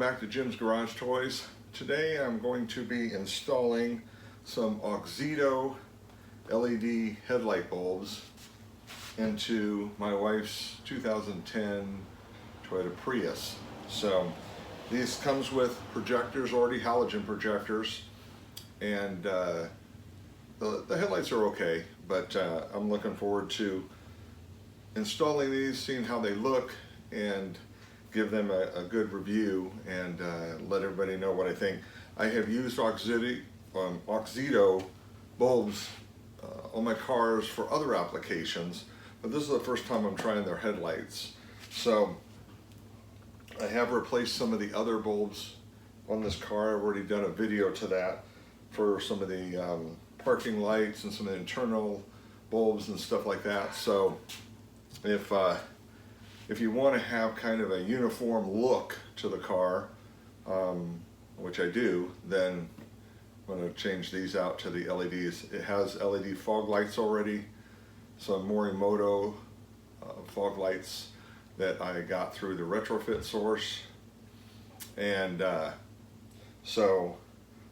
back to Jim's Garage Toys. Today I'm going to be installing some Auxito LED headlight bulbs into my wife's 2010 Toyota Prius. So these comes with projectors, already halogen projectors, and the headlights are okay, but I'm looking forward to installing these, seeing how they look, and give them a good review and let everybody know what I think. I have used Auxito bulbs on my cars for other applications, but this is the first time I'm trying their headlights. So I have replaced some of the other bulbs on this car. I've already done a video to that for some of the parking lights and some of the internal bulbs and stuff like that. So if you want to have kind of a uniform look to the car, which I do, then I'm going to change these out to the LEDs. It has LED fog lights already, some Morimoto fog lights that I got through the retrofit source, and so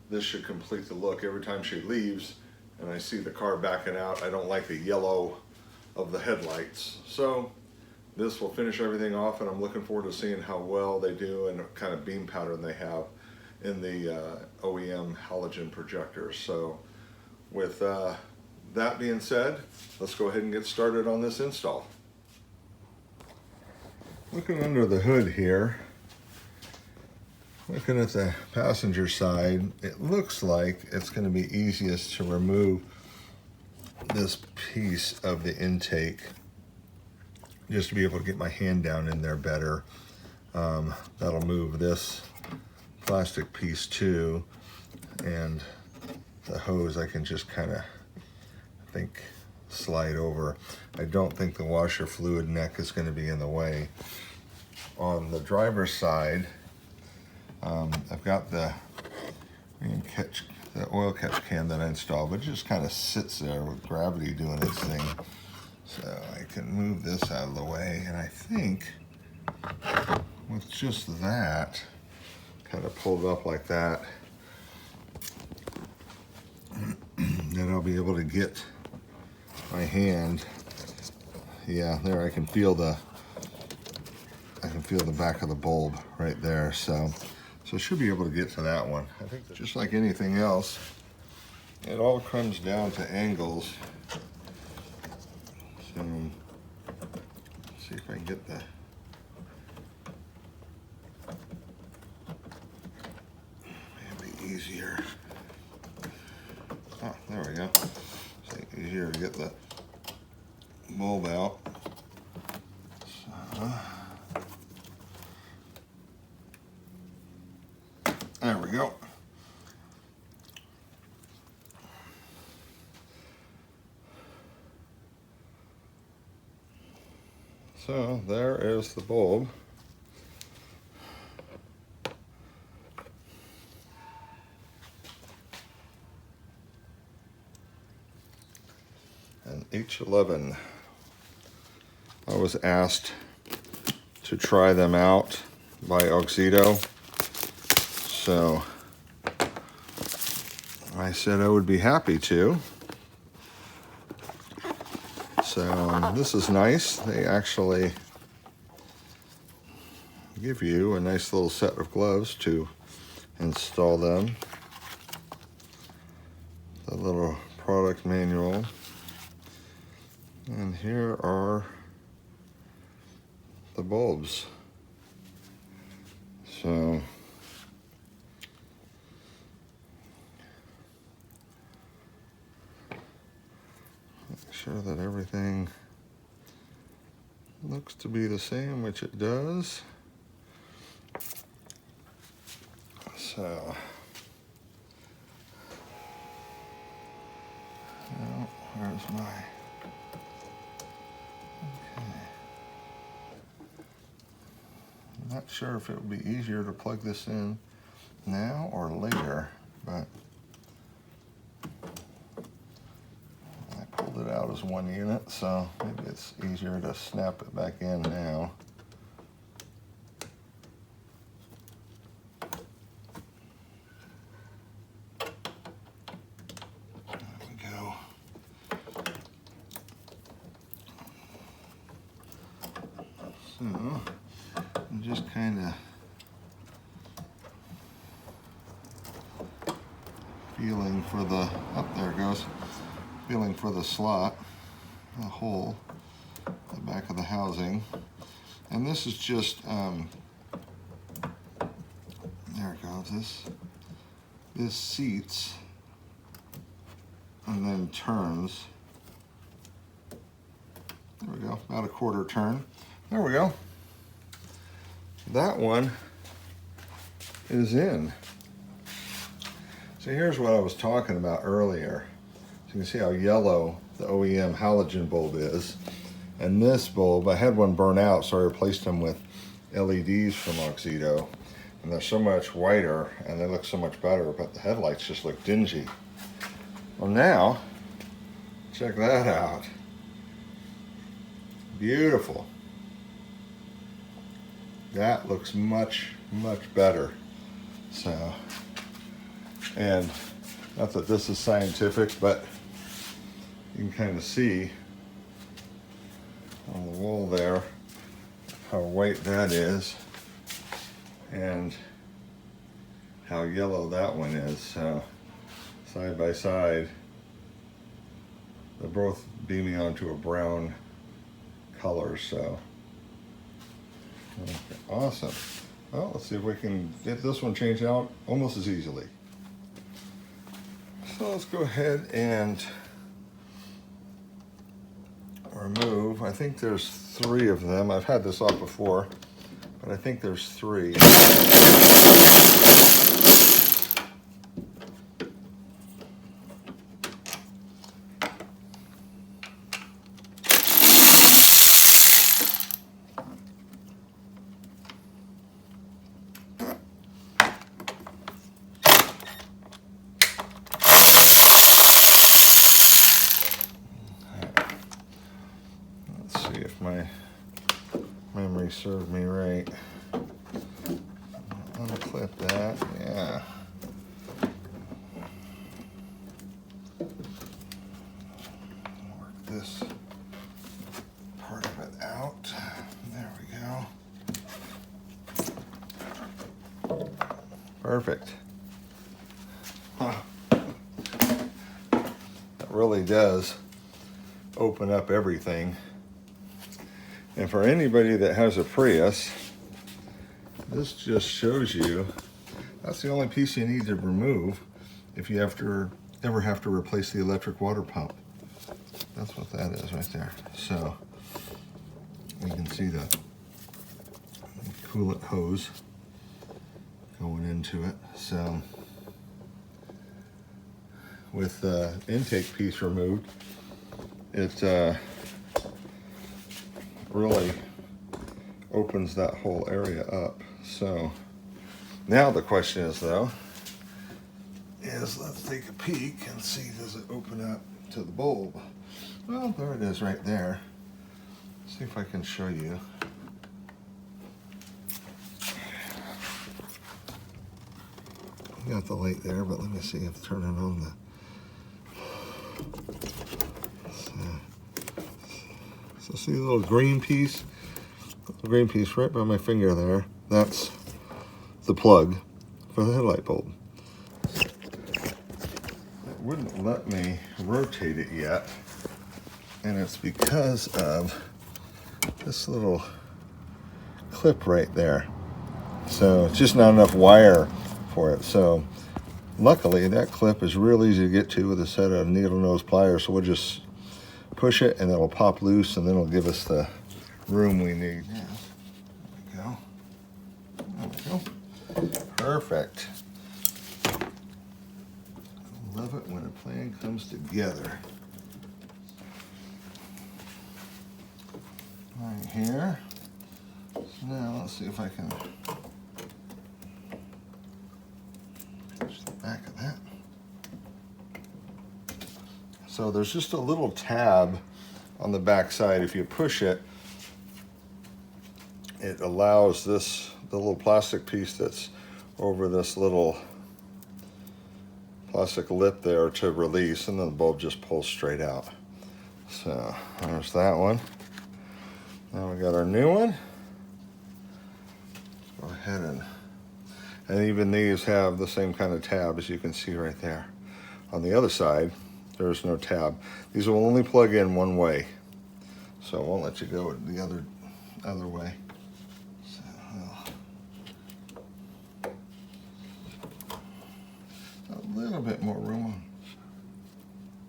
this should complete the look. Every time she leaves and I see the car backing out, I don't like the yellow of the headlights. So this will finish everything off, and I'm looking forward to seeing how well they do and what kind of beam pattern they have in the OEM halogen projectors. So with that being said, let's go ahead and get started on this install. Looking under the hood here, looking at the passenger side, it looks like it's going to be easiest to remove this piece of the intake, just to be able to get my hand down in there better. That'll move this plastic piece too, and the hose I can just kind of, I think, slide over. I don't think the washer fluid neck is going to be in the way. On the driver's side, I've got the oil catch can that I installed, but it just kind of sits there with gravity doing its thing. So I can move this out of the way, and I think with just that, kind of pulled up like that, then I'll be able to get my hand, yeah, there I can feel the back of the bulb right there. So I should be able to get to that one. I think just like anything else, it all comes down to angles. So let's see if I can get the maybe easier. Oh, there we go. It's easier to get the bulb out. So, there we go. So there is the bulb. An H11. I was asked to try them out by Auxito, so I said I would be happy to. So this is nice. They actually give you a nice little set of gloves to install them. The little product manual. And here are the bulbs. So make sure that everything looks to be the same, which it does. So now, where's my I'm not sure if it would be easier to plug this in now or later, but I pulled it out as one unit, so maybe it's easier to snap it back in now. So I'm just kind of feeling for the, there it goes, feeling for the slot, the hole, the back of the housing. And this is just, there it goes, this seats and then turns. There we go, about a quarter turn. There we go. That one is in. So here's what I was talking about earlier. So you can see how yellow the OEM halogen bulb is. And this bulb, I had one burn out, so I replaced them with LEDs from Auxito. And they're so much whiter and they look so much better, but the headlights just look dingy. Well now, check that out. Beautiful. That looks much, much better. So, and not that this is scientific, but you can kind of see on the wall there how white that is and how yellow that one is. So side by side, they're both beaming onto a brown color. So okay, awesome. Well, let's see if we can get this one changed out almost as easily. So let's go ahead and remove, I think there's 3 of them. I've had this off before, but I think there's 3. If my memory served me right. Unclip that, yeah. Work this part of it out. There we go. Perfect. Huh. That really does open up everything. And for anybody that has a Prius, this just shows you that's the only piece you need to remove if you ever have to replace the electric water pump. That's what that is right there. So you can see the coolant hose going into it. So with the intake piece removed, it really opens that whole area up. So now the question is though, let's take a peek and see, does it open up to the bulb? Well, there it is right there. See if I can show you. Got the light there, but let me see if turning on the so see the little green piece? The green piece right by my finger there. That's the plug for the headlight bulb. It wouldn't let me rotate it yet, and it's because of this little clip right there. So it's just not enough wire for it. So luckily that clip is real easy to get to with a set of needle nose pliers. So we'll just push it and it'll pop loose, and then it'll give us the room we need. Yeah. There we go. Perfect. I love it when a plan comes together. Right here. So now let's see if I can push the back of that. So there's just a little tab on the back side. If you push it, it allows the little plastic piece that's over this little plastic lip there to release, and then the bulb just pulls straight out. So there's that one. Now we got our new one. go ahead and even these have the same kind of tab as you can see right there. On the other side, there's no tab. These will only plug in one way, so I won't let you go the other way. So, a little bit more room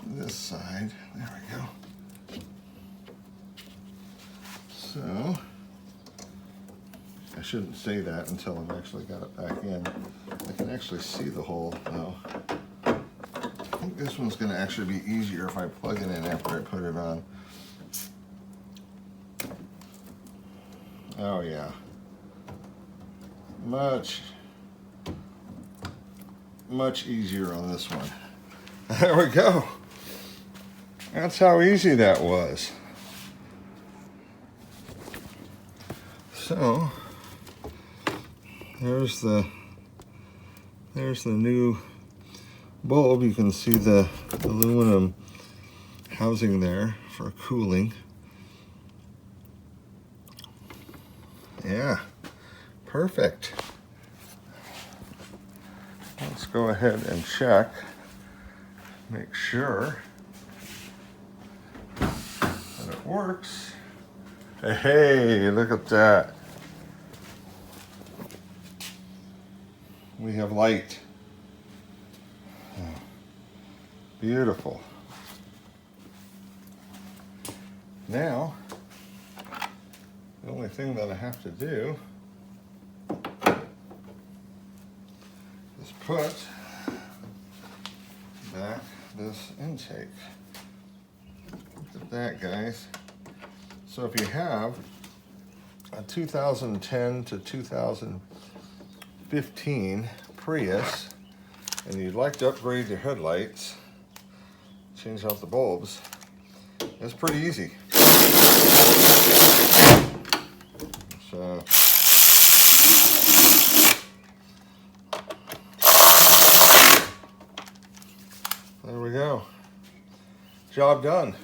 on this side. There we go. So, I shouldn't say that until I've actually got it back in. I can actually see the hole now. I think this one's going to actually be easier if I plug it in after I put it on. Oh yeah. Much easier on this one. There we go. That's how easy that was. So, there's the new bulb. You can see the aluminum housing there for cooling. Yeah, perfect. Let's go ahead and check, make sure that it works. Hey, look at that. We have light. Oh, beautiful. Now, the only thing that I have to do is put back this intake. Look at that, guys. So if you have a 2010 to 2015 Prius and you'd like to upgrade your headlights, change out the bulbs, it's pretty easy. So there we go. Job done.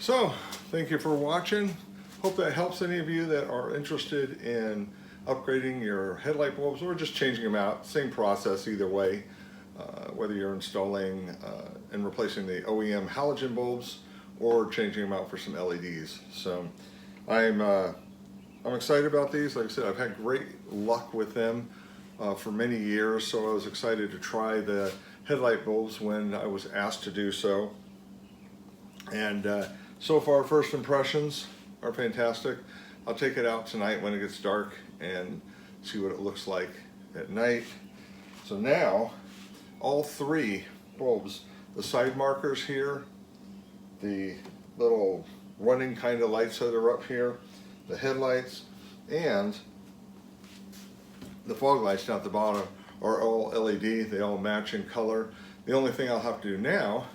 So, thank you for watching. Hope that helps any of you that are interested in upgrading your headlight bulbs or just changing them out. Same process either way, whether you're installing and replacing the OEM halogen bulbs or changing them out for some LEDs. So, I'm excited about these. Like I said, I've had great luck with them for many years, so I was excited to try the headlight bulbs when I was asked to do so. And so far, first impressions are fantastic. I'll take it out tonight when it gets dark and see what it looks like at night. So now, all three bulbs, the side markers here, the little running kind of lights that are up here, the headlights, and the fog lights down at the bottom are all LED. They all match in color. The only thing I'll have to do now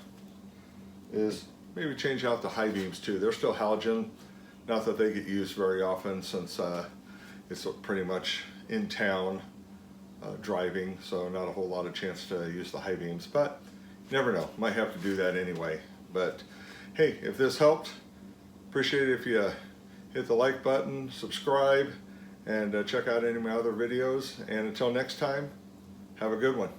is maybe change out the high beams too. They're still halogen, not that they get used very often since it's pretty much in town driving, so not a whole lot of chance to use the high beams, but you never know, might have to do that anyway. But hey, if this helped, appreciate it if you hit the like button, subscribe, and check out any of my other videos. And until next time, have a good one.